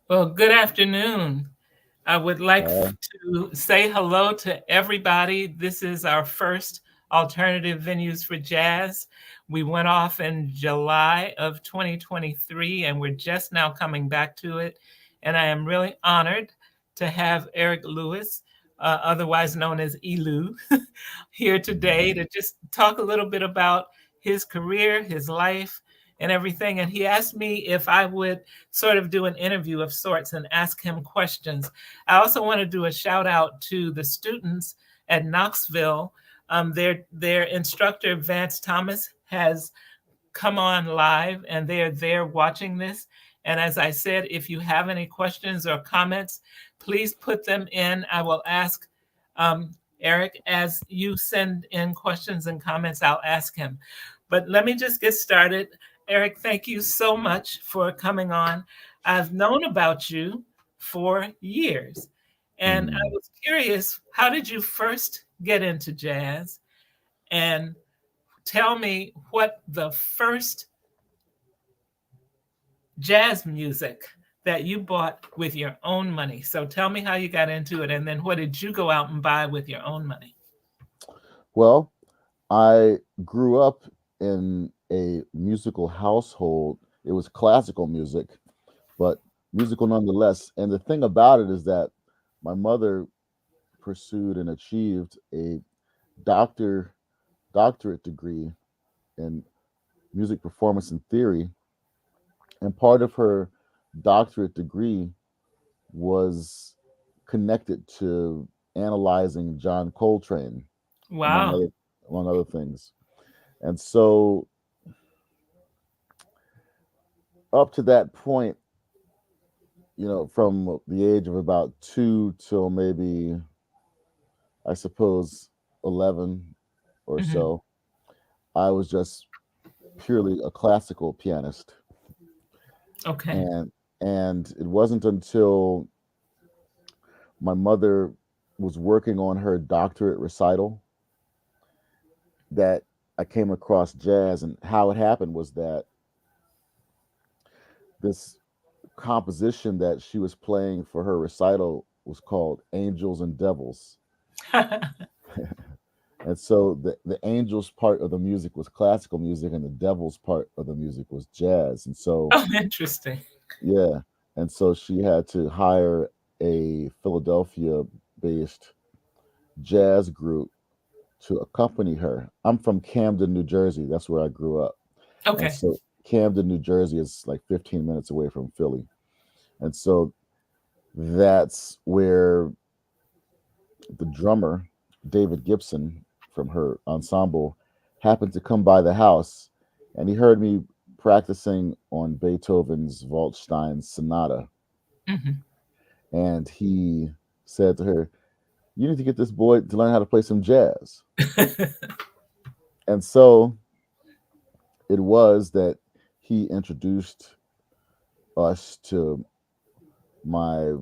Well, good afternoon. I would like Uh, to say hello to everybody. This is our first Alternative Venues for Jazz. We went off in July of 2023 and we're just now coming back to it. And I am really honored to have Eric Lewis, otherwise known as Elu, here today to just talk a little bit about his career, his life, and everything. And he asked me if I would sort of do an interview of sorts and ask him questions. I also want to do a shout out to the students at Knoxville. Their instructor, Vance Thomas, has come on live and they are there watching this. And as I said, if you have any questions or comments, please put them in. I will ask um, Eric as you send in questions and comments, I'll ask him. But let me just get started. Eric, thank you so much for coming on. I've known about you for years. And I mm, was curious, how did you first get into jazz? And tell me what the first jazz music that you bought with your own money. So tell me how you got into it, and then what did you go out and buy with your own money? well, I grew up in a musical household. It was classical music, but musical nonetheless. And the thing about it is that my mother pursued and achieved a doctor doctorate degree in music performance and theory, and part of her doctorate degree was connected to analyzing John Coltrane, among Wow. other among other things. And so up to that point, from the age of about 2 till maybe, I suppose, 11 or Mhm. so, I was just purely a classical pianist. Okay. And it wasn't until my mother was working on her doctorate recital that I came across jazz. And how it happened was that this composition that she was playing for her recital was called Angels and Devils. And so the angels part of the music was classical music and the devils part of the music was jazz. And so, Oh, interesting. yeah. And so she had to hire a Philadelphia based jazz group to accompany her. I'm from Camden, New Jersey. That's where I grew up. And Okay. so Camden, New Jersey is like 15 minutes away from Philly. And so that's where the drummer, David Gibson, from her ensemble, happened to come by the house, and he heard me practicing on Beethoven's Waldstein Sonata. Mhm. And he said to her, "You need to get this boy to learn how to play some jazz." And so it was that he introduced us to my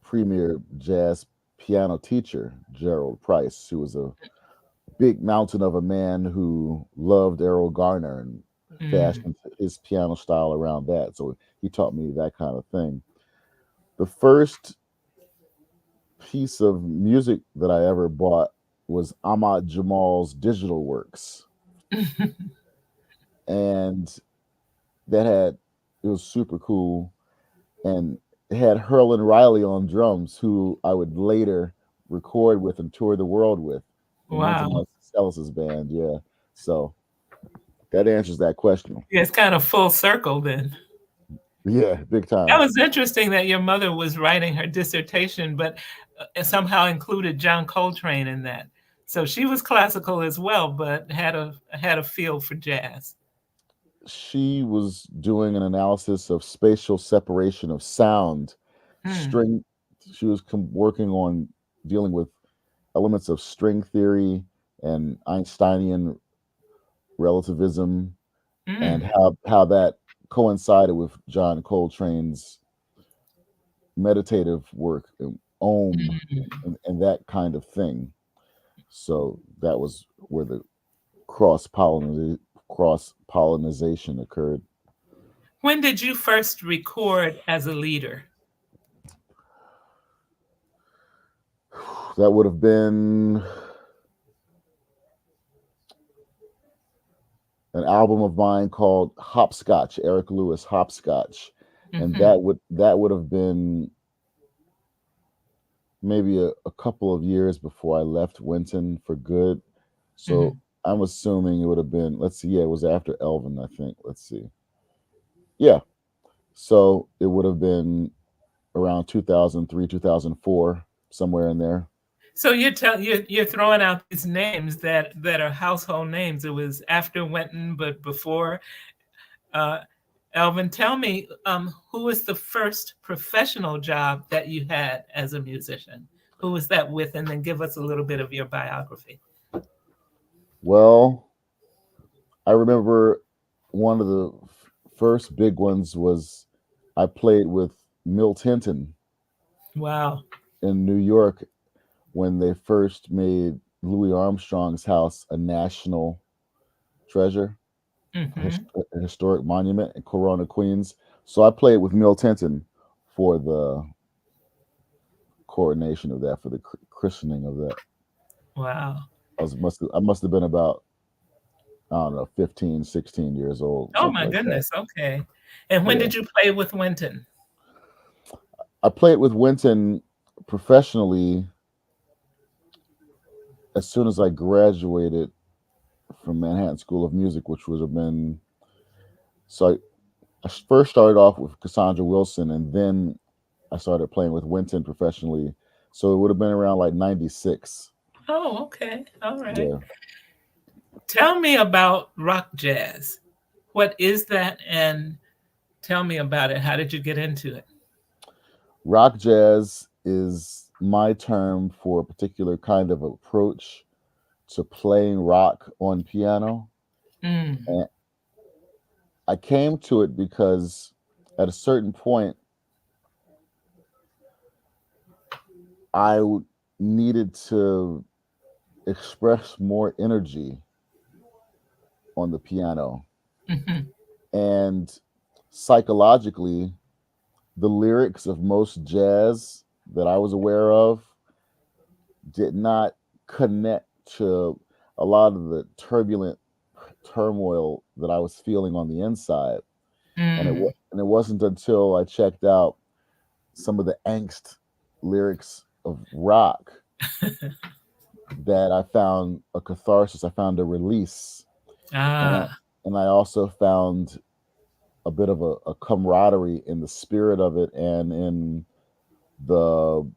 premier jazz piano teacher, Gerald Price, who was a big mountain of a man who loved Errol Garner and Mm. fashioned his piano style around that. So he taught me that kind of thing. The first piece of music that I ever bought was Ahmad Jamal's Digital Works. And it was super cool. And it had Herlin Riley on drums, who I would later record with and tour the world with in Wynton Wow. Marsalis' band. Yeah. So that answers that question. Yeah, it's kind of full circle then. Yeah, big That time. was interesting that your mother was writing her dissertation, but somehow included John Coltrane in that. So she was classical as well, but had a feel for jazz. She was doing an analysis of spatial separation of sound, Hmm. string. She was working on dealing with elements of string theory and Einsteinian relativism, and Mm. how that coincided with John Coltrane's meditative work. ohm, Mm. and that kind of thing. So that was where the cross pollinization occurred. When did you first record as a leader? That would have been an album of mine called Hopscotch, Eric Lewis Hopscotch, and Hmm. that would have been maybe a couple of years before I left Winton for good. So Hmm. I'm assuming it would have been, let's see, yeah, it was after Elvin, I think. Let's see. Yeah. So it would have been around 2003, 2004, somewhere in there. So you're throwing out these names that are household names. It was after Winton, but before. Uh, Elvin, tell me, who was the first professional job that you had as a musician? Who was that with? And then give us a little bit of your biography. Well, I remember one of the first big ones was I played with Milt Hinton Wow. in New York when they first made Louis Armstrong's house a national treasure, Hmm. a historic monument in Corona, Queens. So I played with Milt Hinton for the coronation of that, for the christening of that. Wow. I must have been about, I don't know, 15, 16 years old, Oh something my like that. goodness. Okay. And when Yeah. did you play with Winton? I played with Winton professionally as soon as I graduated from Manhattan School of Music, which would have been, so I first started off with Cassandra Wilson, and then I started playing with Winton professionally. So it would have been around like 96. Oh, okay. All right. Yeah. Tell me about rock jazz. What is that? And tell me about it. How did you get into it? Rock jazz is my term for a particular kind of approach to playing rock on piano. Mm. And I came to it because at a certain point, I needed to express more energy on the piano. Hmm. And psychologically, the lyrics of most jazz that I was aware of did not connect to a lot of the turbulent turmoil that I was feeling on the inside. Mm. And it wasn't until I checked out some of the angst lyrics of rock that I found a catharsis. I found a release, and Ah. I also found a bit of a camaraderie in the spirit of it and in the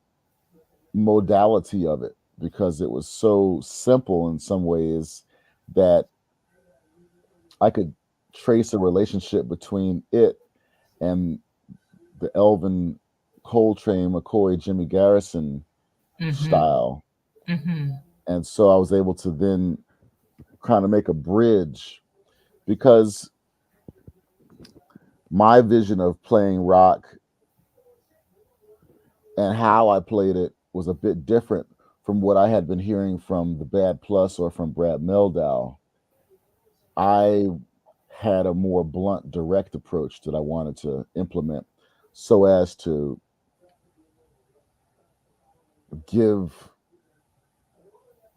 modality of it, because it was so simple in some ways that I could trace a relationship between it and the Elvin Coltrane, McCoy, Jimmy Garrison Hmm. style. Hmm. And so I was able to then kind of make a bridge, because my vision of playing rock and how I played it was a bit different from what I had been hearing from the Bad Plus or from Brad Meldau. I had a more blunt, direct approach that I wanted to implement so as to give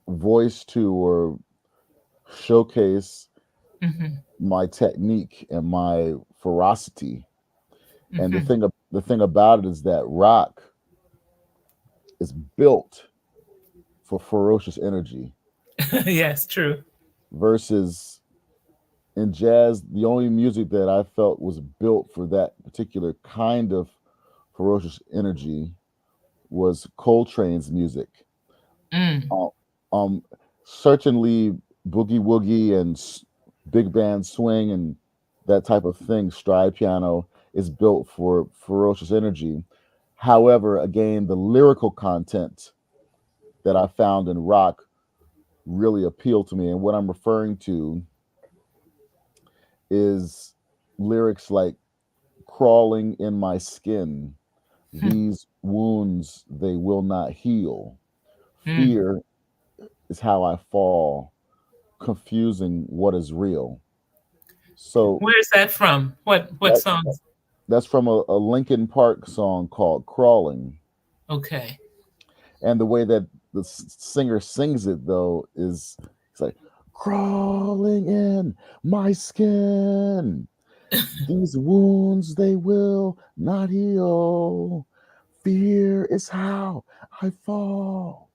voice to or showcase Hmm. my technique and my ferocity. And Hmm. the thing about it is that rock is built for ferocious energy, Yes, true. versus in jazz, the only music that I felt was built for that particular kind of ferocious energy was Coltrane's music. Mm. Uh, um, Certainly, boogie woogie and big band swing and that type of thing, stride piano, is built for ferocious energy. However, again, the lyrical content that I found in rock really appealed to me. And what I'm referring to is lyrics like crawling in my skin, Hmm. These wounds they will not heal. Hmm. Fear is how I fall, confusing what is real. So Where's that from? What that songs? that's from a Linkin Park song called "Crawling," Okay. and the way that the singer sings it though is it's like crawling in my skin. These wounds they will not heal. Fear is how I fall,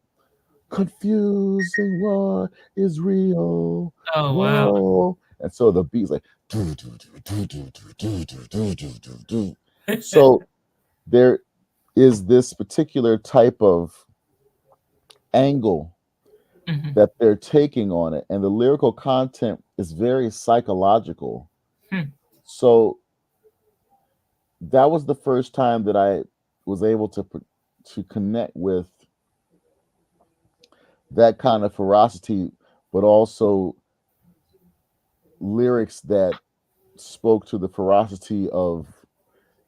confusing what is real. Oh wow. Whoa. And so the beat's like do do do do do do do do do do do do. So there is this particular type of angle Hmm. that they're taking on it, and the lyrical content is very psychological. Hmm. So that was the first time that I was able to connect with that kind of ferocity, but also lyrics that spoke to the ferocity of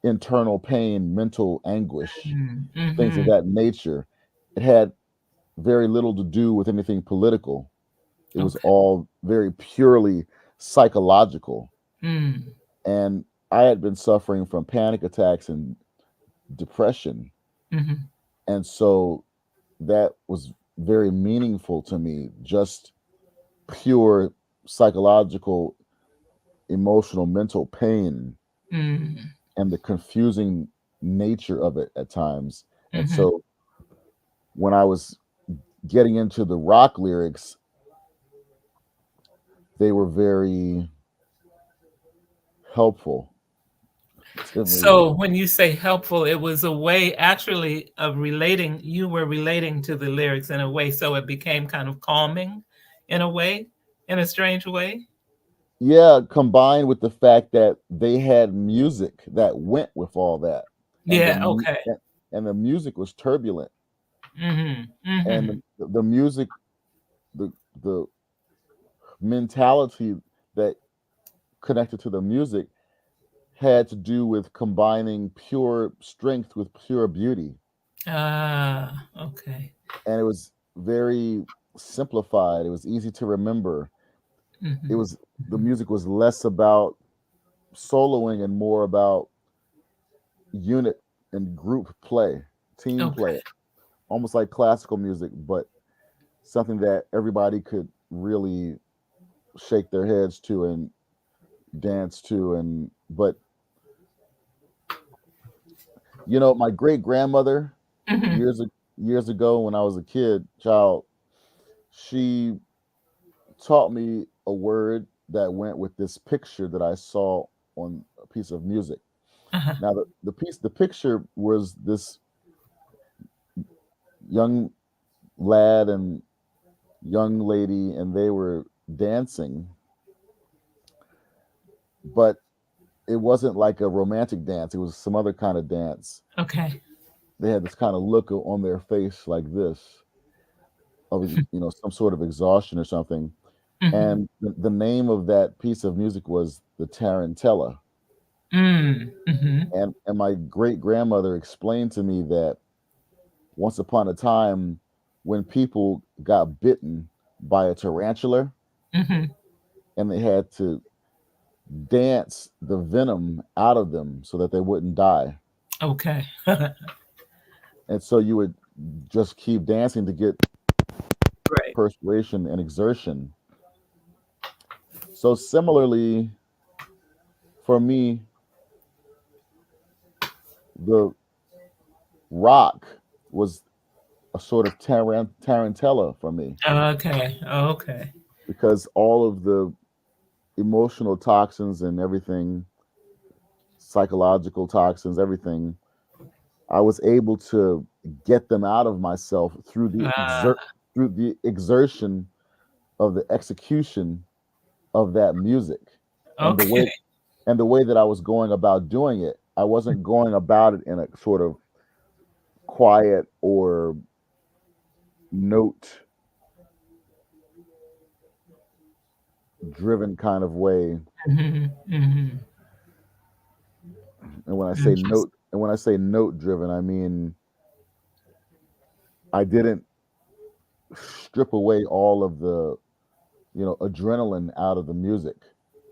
internal pain, mental anguish, things of Mm-hmm. that nature. It had very little to do with anything political. It was Okay. all very purely psychological. Mm. And I had been suffering from panic attacks and depression. Hmm. And so that was very meaningful to me, just pure psychological, emotional, mental pain Mm. and the confusing nature of it at times. And Hmm. so when I was getting into the rock lyrics, they were very helpful to me. So when you say helpful, it was a way actually of relating, you were relating to the lyrics in a way, so it became kind of calming in a way, in a strange way. Yeah, combined with the fact that they had music that went with all that, and Yeah, okay. and the music was turbulent, Hmm. and Hmm. the music, the the mentality that connected to the music had to do with combining pure strength with pure beauty, Ah, okay. and it was very simplified. It was easy to remember. It Hmm. was the music was less about soloing and more about unit and group play, team Okay. play, almost like classical music, but something that everybody could really shake their heads to and dance to. And but my great grandmother Hmm. years ago when I was a child, she taught me a word that went with this picture that I saw on a piece of music. Uh-huh. Now the picture was this young lad and young lady, and they were dancing, but it wasn't like a romantic dance. It was some other kind of dance. Okay. They had this kind of look on their face like this of some sort of exhaustion or something. Hmm. And the name of that piece of music was the Tarantella. Mm. Hmm. And my great grandmother explained to me that once upon a time, when people got bitten by a tarantula Hmm. and they had to dance the venom out of them so that they wouldn't die. Okay. And so you would just keep dancing to get Right. perspiration and exertion. So similarly, for me, the rock was a sort of tarantella for me Okay. Okay. because all of the emotional toxins and everything, psychological toxins, everything, I was able to get them out of myself Ah, through the exertion of the execution of that music. And the okay. way that I was going about doing it, I wasn't going about it in a sort of quiet or note driven kind of way. Hmm. Hmm. And when I say Interesting. And when I say note driven, I mean I didn't strip away all of the, adrenaline out of the music.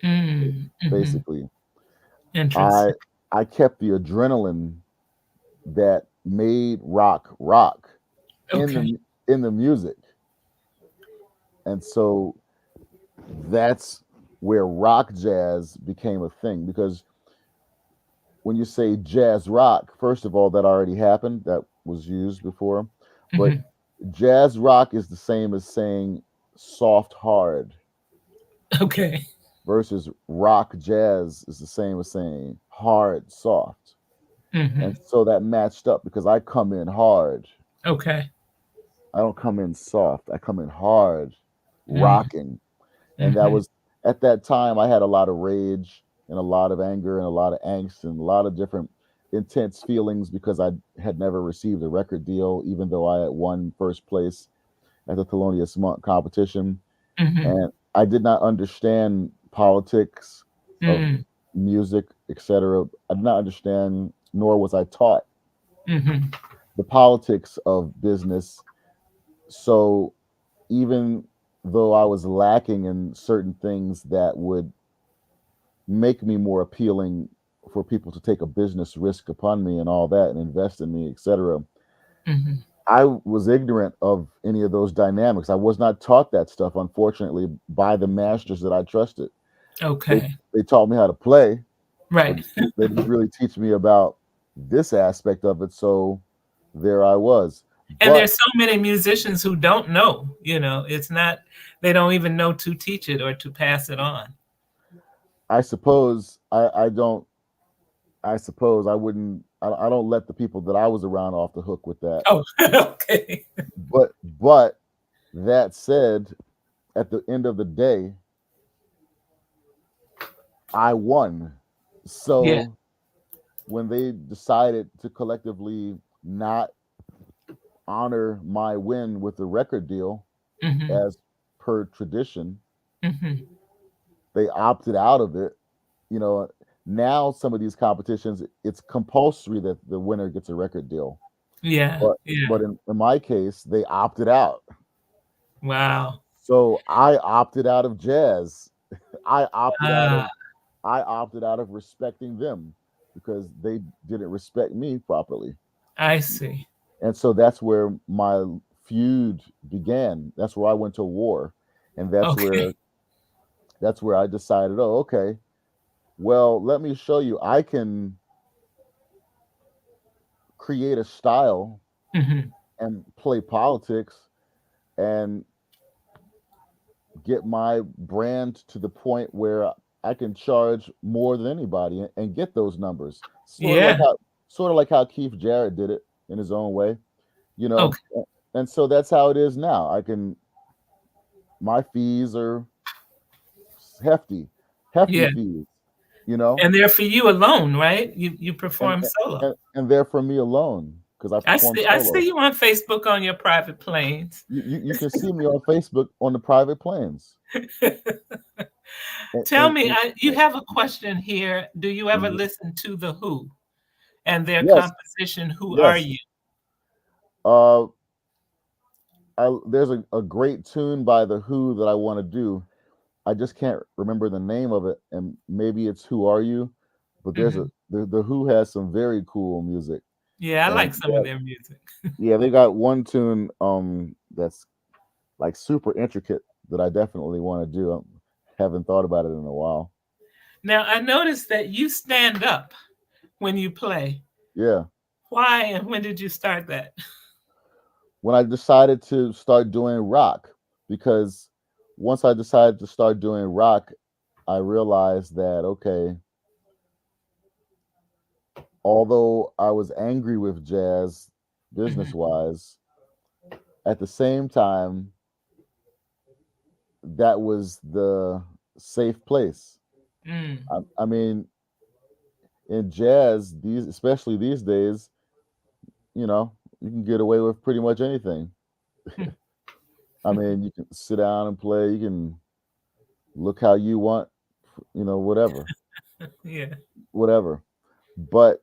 Mm, hmm. Basically, I Interesting. I kept the adrenaline that made rock in Okay. the music. And so that's where rock jazz became a thing, because when you say jazz rock, first of all, that already happened, that was used before. But Hmm. jazz rock is the same as saying soft hard, Okay. versus rock jazz is the same as saying hard soft. And Hmm. so that matched up because I come in hard. Okay. I don't come in soft. I come in hard, Mm, rocking. And that hmm. was, at that time, I had a lot of rage and a lot of anger and a lot of angst and a lot of different intense feelings because I had never received a record deal, even though I had won first place at the Thelonious Monk competition. Hmm. And I did not understand politics of Mm, music, etc. I did not understand, nor was I taught hmm. the politics of business. So even though I was lacking in certain things that would make me more appealing for people to take a business risk upon me and all that and invest in me, etc., Hmm. I was ignorant of any of those dynamics. I was not taught that stuff, unfortunately, by the masters that I trusted. They Okay. they taught me how to play, but Right. they didn't really teach me about this aspect of it. So there I was. And But there's so many musicians who don't know, it's not, they don't even know to teach it or to pass it on. I suppose I don't. I suppose I wouldn't. I don't let the people that I was around off the hook with that. Oh, okay. But that said, at the end of the day, I won. Yeah. So when they decided to collectively not honor my win with the record deal Hmm. as per tradition, Hmm. they opted out of it. You know, now some of these competitions, it's compulsory that the winner gets a record deal. Yeah. But Yeah. in my case, they opted out. Wow. So I opted out of jazz. I opted out Ah, of I opted out of respecting them because they didn't respect me properly. I see. And so that's where my feud began. That's where I went to war. And Okay. that's where I decided, oh, okay, well, let me show you. I can create a style Hmm. and play politics and get my brand to the point where I can charge more than anybody and get those numbers. Yeah. Sort of like how Keith Jarrett did it in his own way, you know. Okay. And so that's how it is now. I can My fees are hefty, hefty Yeah. fees, you know, And they're for you alone, right? You and perform solo. and they're for me alone because I perform I see solo. you on Facebook on your private planes. You can see me on Facebook on the private plans. And, Tell and, me, and you have a question here. Do you ever Mhm. listen to The Who and their Yes, composition, Who Are yes. You? Uh, there's a great tune by the Who that I want to do. I just can't remember the name of it, and maybe it's "Who Are You," but Mhm. the Who has some very cool music, Yeah, I and like some of their music. yeah, they got one tune that's like super intricate that I definitely want to do. Haven't thought about it in a while. Now, I noticed that you stand up when you play. Yeah, Why and when did you start that? when I decided to start doing rock, because once I decided to start doing rock, I realized that okay, although I was angry with jazz business Mhm. wise, at the same time, that was the safe place. Mm. I mean, in jazz, especially these days, you can get away with pretty much anything. I mean, you can sit down and play, you can look how you want, whatever, Yeah. whatever. But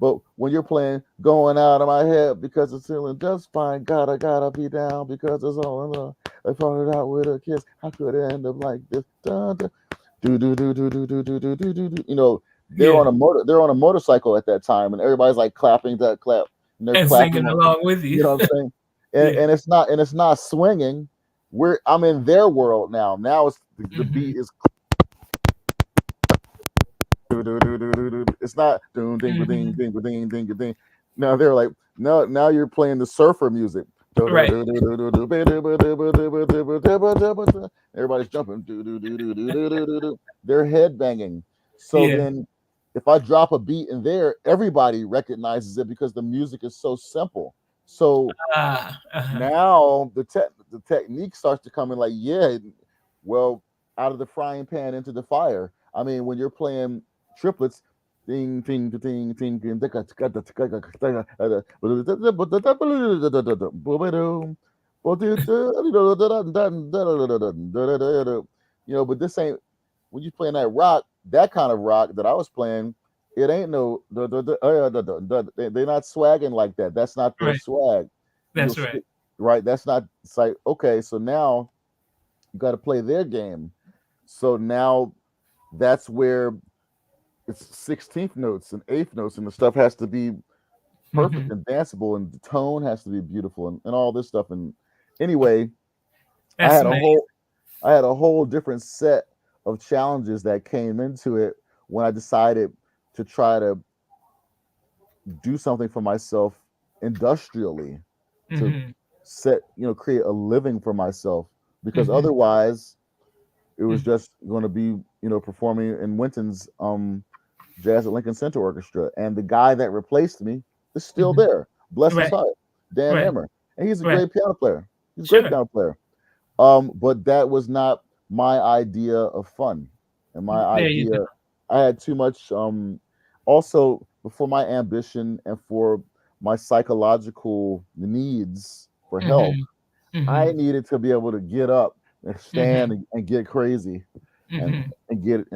But when you're playing "Going Out of My Head because it's feeling just fine," gotta be down because it's all in love. I started out with a kiss. How could it end up like this? Dun, dun. Do. You know, Yeah. they're on a motorcycle at that time, and everybody's like clapping that clap, and they're And clapping. singing along with You you. know what I'm saying? Yeah. And it's not swinging. I'm in their world now. Now it's the Mm-hmm. beat is it's not doom ding ba ding Mm-hmm. ding ba ding ding ba ding. Now they're like, no, now you're playing the surfer music. Right. Everybody's jumping. They're head banging. So Yeah. then if I drop a beat in there, everybody recognizes it because the music is so simple. So Uh-huh. now the technique starts to come in like, yeah, well, out of the frying pan into the fire. I mean, when you're playing triplets, ding ding ding ding ding, you know, but this ain't when you playing that rock, that kind of rock that I was playing. It ain't no they're not swagging like that. That's not their Right. swag. You'll That's right. stick right. That's not. It's like okay, so now you got to play their game. So now that's where it's 16th notes and eighth notes, and the stuff has to be perfect Mm-hmm. and danceable, and the tone has to be beautiful, and all this stuff. And anyway, I That's had a amazing. whole I had a whole different set of challenges that came into it when I decided to try to do something for myself industrially to Mm-hmm. create a living for myself because Mm-hmm. otherwise it was Mm-hmm. just going to be performing in Winton's Jazz at Lincoln Center Orchestra, and the guy that replaced me is still Mm-hmm. there, bless his Right. heart, Dan Right. Emmer, and he's a Right. great piano player. He's a great Sure. piano player. But that was not my idea of fun. And my There you go. idea, I had too much. Also, before my ambition and for my psychological needs for help, Mm-hmm. Mm-hmm. I needed to be able to get up and Mm-hmm. stand and get crazy and Mm-hmm. and get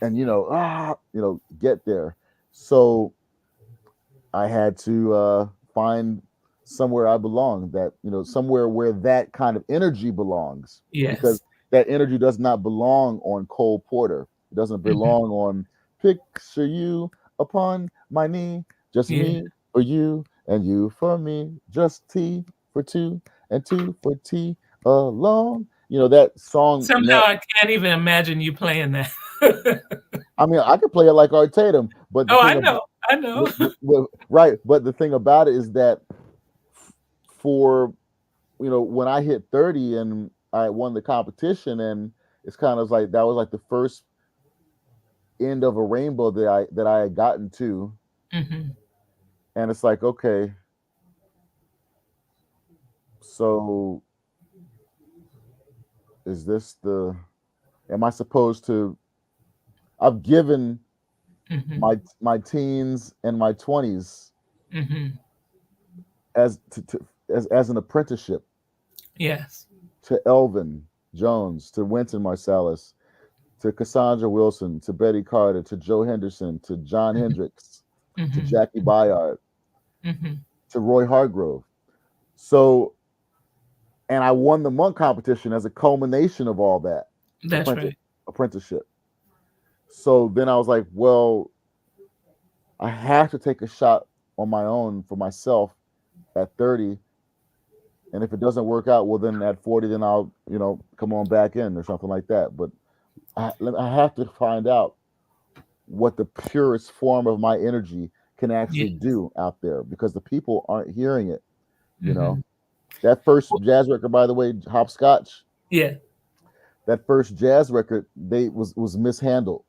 and get there. So I had to find somewhere I belong, that, somewhere where that kind of energy belongs, because Yes. that energy does not belong on Cole Porter. It doesn't Mm-hmm. belong on Picture You Upon My Knee, Just Yeah. Me for You and You for Me, Just T for Two and Two for T alone. That song. Somehow I can't even imagine you playing that. I mean, I could play it like Art Tatum, but the Oh, I thing know. about I know. right, but the thing about it is that for when I hit 30 and I won the competition, and it's kind of like that was like the first end of a rainbow that I had gotten to, Mm-hmm. and it's like, okay, so is this the am I supposed to I've given Mm-hmm. my teens and my 20s Mm-hmm. as an apprenticeship Yes. to Elvin Jones, to Wynton Marsalis, to Cassandra Wilson, to Betty Carter, to Joe Henderson, to John Mm-hmm. Hendricks, to Mm-hmm. Jackie Bayard, Mm-hmm. to Roy Hargrove. So, and I won the Monk competition as a culmination of all that That's right. apprenticeship. So then I was like, well, I have to take a shot on my own for myself at 30. And if it doesn't work out, well, then at 40, then I'll, come on back in or something like that. But I have to find out what the purest form of my energy can Yeah. actually do out there, because the people aren't hearing it. You Mm-hmm. know, that first jazz record, by the way, Hopscotch, Yeah. that first jazz record, they was mishandled,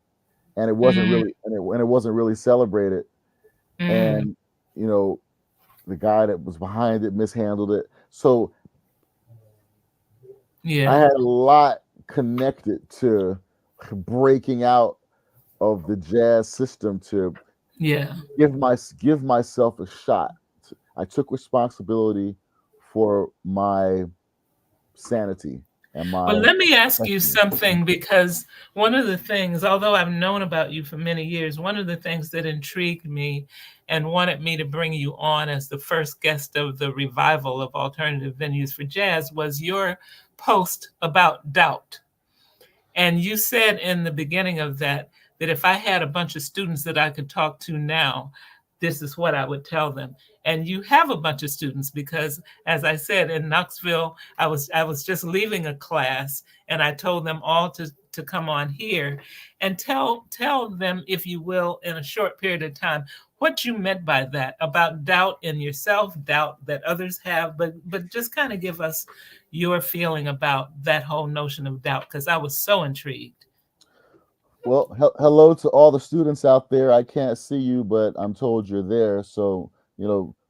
and it wasn't Mm-hmm. really and it wasn't really celebrated. Mm-hmm. And you know, the guy that was behind it mishandled it. So I Yeah. had a lot connected to breaking out of the jazz system to Yeah. give myself a shot. I took responsibility for my sanity. Am Well, I let me ask you catching you? something, because one of the things, although I've known about you for many years, one of the things that intrigued me and wanted me to bring you on as the first guest of the revival of alternative venues for jazz was your post about doubt. And you said in the beginning of that that if I had a bunch of students that I could talk to now, this is what I would tell them. And you have a bunch of students because, as I said, in Knoxville, I was just leaving a class, and I told them all to come on here and tell them, if you will, in a short period of time, what you meant by that, about doubt in yourself, doubt that others have, but just kind of give us your feeling about that whole notion of doubt, because I was so intrigued. Well, hello to all the students out there. I can't see you, but I'm told you're there. So,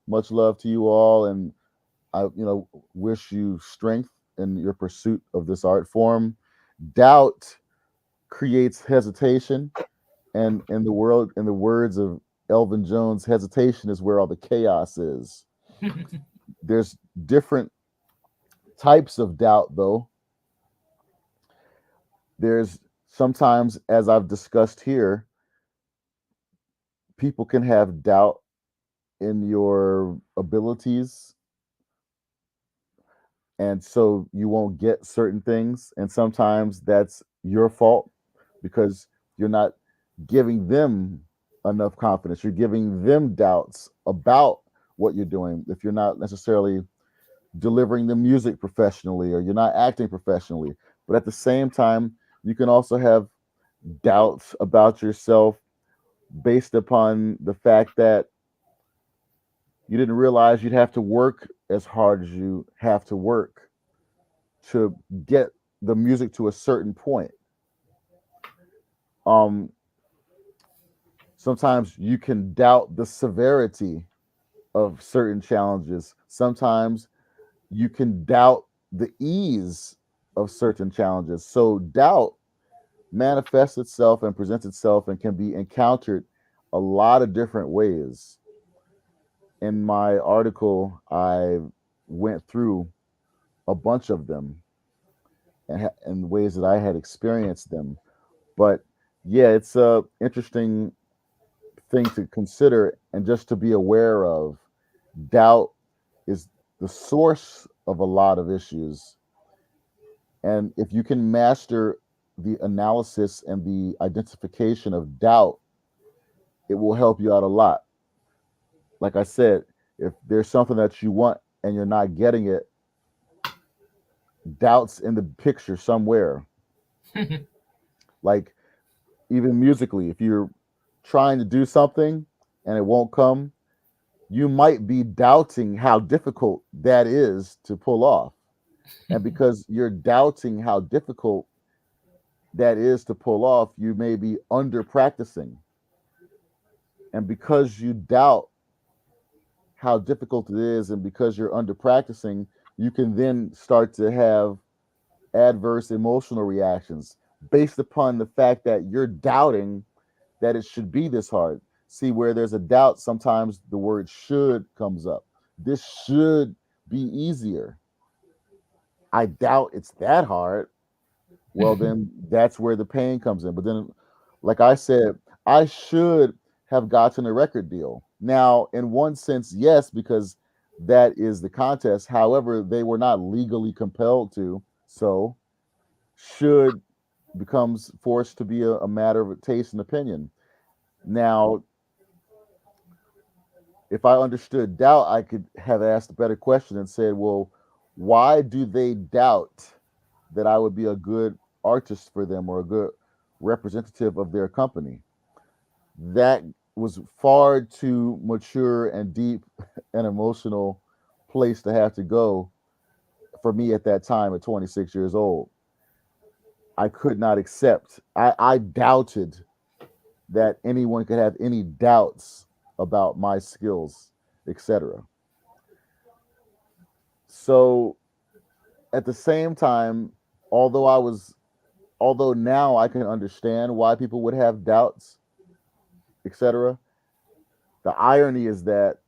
much love to you all. And I, wish you strength in your pursuit of this art form. Doubt creates hesitation. And in the words of Elvin Jones, hesitation is where all the chaos is. There's different types of doubt, though. There's sometimes, as I've discussed here, people can have doubt in your abilities, and so you won't get certain things, and sometimes that's your fault because you're not giving them enough confidence. You're giving them doubts about what you're doing if you're not necessarily delivering the music professionally or you're not acting professionally. But at the same time, you can also have doubts about yourself based upon the fact that you didn't realize you'd have to work as hard as you have to work to get the music to a certain point. Um, Sometimes you can doubt the severity of certain challenges. Sometimes you can doubt the ease of certain challenges. So doubt manifests itself and presents itself and can be encountered a lot of different ways. In my article, I went through a bunch of them and ways that I had experienced them. But yeah, it's a interesting thing to consider and just to be aware of. Doubt is the source of a lot of issues. And if you can master the analysis and the identification of doubt, it will help you out a lot. Like I said, if there's something that you want and you're not getting it, doubt's in the picture somewhere. Like even musically, if you're trying to do something and it won't come, you might be doubting how difficult that is to pull off. And because you're doubting how difficult that is to pull off, you may be under practicing. And because you doubt how difficult it is, and because you're under practicing, you can then start to have adverse emotional reactions based upon the fact that you're doubting that it should be this hard. See, where there's a doubt, sometimes the word should comes up. This should be easier. I doubt it's that hard. Well, then that's where the pain comes in. But then, like I said, I should have gotten a record deal. Now, in one sense, yes, because that is the contest. However, they were not legally compelled to. So, should becomes forced to be a matter of taste and opinion. Now, if I understood doubt, I could have asked a better question and said, well, why do they doubt that I would be a good artist for them or a good representative of their company? That was far too mature and deep and emotional place to have to go for me at that time at 26 years old. I could not accept. I doubted that anyone could have any doubts about my skills, etc. So at the same time, although I was, although now I can understand why people would have doubts, etc. The irony is that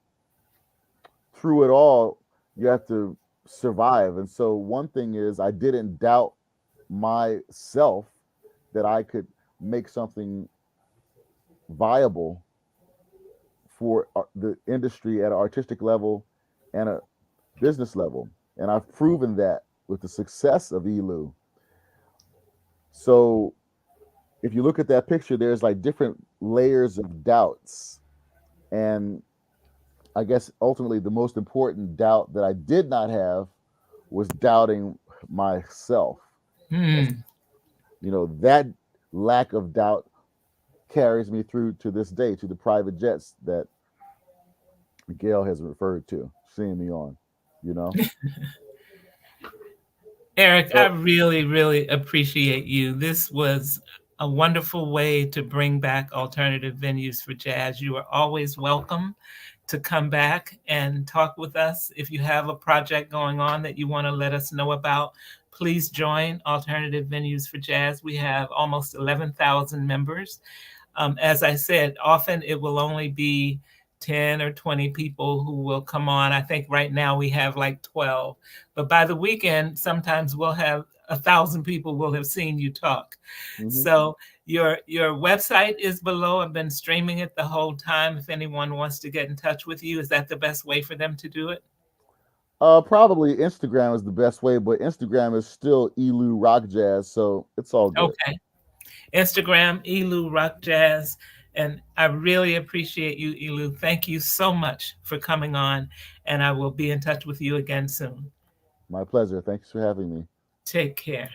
through it all, you have to survive. And so one thing is I didn't doubt myself that I could make something viable for the industry at an artistic level and a business level. And I've proven that with the success of ELU. So if you look at that picture, there's like different layers of doubts. And I guess ultimately the most important doubt that I did not have was doubting myself. Hmm. You know, that lack of doubt carries me through to this day to the private jets that Gail has referred to, seeing me on, you know? Eric, I So, really, really appreciate you. This was a wonderful way to bring back alternative venues for jazz. You are always welcome to come back and talk with us. If you have a project going on that you want to let us know about, please join Alternative Venues for Jazz. We have almost 11,000 members. As I said, often it will only be 10 or 20 people who will come on. I think right now we have like 12. But by the weekend, sometimes we'll have 1,000 people will have seen you talk. mhm. So your website is below. I've been streaming it the whole time. If anyone wants to get in touch with you, is that the best way for them to do it? Probably Instagram is the best way, but Instagram is still Elu Rock Jazz, so it's all good. Okay. Instagram, Elu Rock Jazz. And I really appreciate you, Elu. Thank you so much for coming on. And I will be in touch with you again soon. My pleasure. Thanks for having me. Take care.